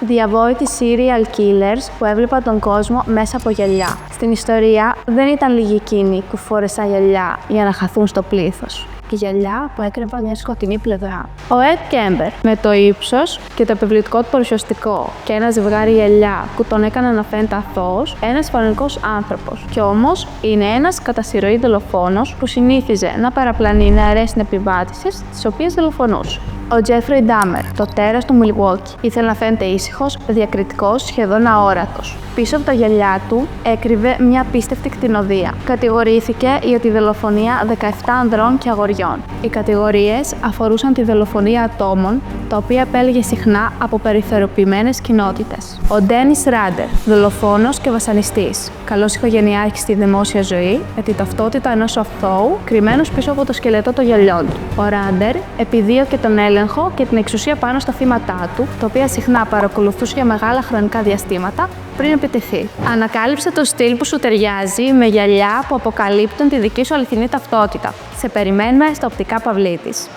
διαβόητοι serial killers που έβλεπαν τον κόσμο μέσα από γυαλιά. Στην ιστορία δεν ήταν λίγοι εκείνοι που φόρεσαν γυαλιά για να χαθούν στο πλήθος. Και γυαλιά που έκρυβαν μια σκοτεινή πλευρά. Ο Ed Kemper, με το ύψος και το επιβλητικό του παρουσιαστικό και ένα ζευγάρι γυαλιά που τον έκανε να φαίνεται αθώος, ένας φανερικός άνθρωπος. Κι όμως είναι ένας κατά συρροή δολοφόνος που συνήθιζε να παραπλανεί νεαρές συνεπιβάτησες, τις οποίες δολοφονούσε. Ο Jeffrey Dahmer, το τέρας του Milwaukee, ήθελε να φαίνεται ήσυχος, διακριτικός, σχεδόν αόρατος. Πίσω από τα γυαλιά του έκρυβε μια απίστευτη κτηνοδεία. Κατηγορήθηκε για τη δολοφονία 17 ανδρών και αγοριών. Οι κατηγορίες αφορούσαν τη δολοφονία ατόμων, τα οποία επέλεγε συχνά από περιθωριοποιημένες κοινότητες. Ο Dennis Rader, δολοφόνος και βασανιστής. Καλός οικογενειάρχης στη δημόσια ζωή, με τη ταυτότητα ενός αθώου, κρυμμένος πίσω από το σκελετό των γυαλιών του. Ο Rader επιδίωκε τον έλεγχο και την εξουσία πάνω στα θύματα του, τα οποία συχνά παρακολουθούσε για μεγάλα χρονικά διαστήματα πριν επιτεθεί. Ανακάλυψε το στυλ που σου ταιριάζει με γυαλιά που αποκαλύπτουν τη δική σου αληθινή ταυτότητα. Σε περιμένουμε στα οπτικά Παυλίτης.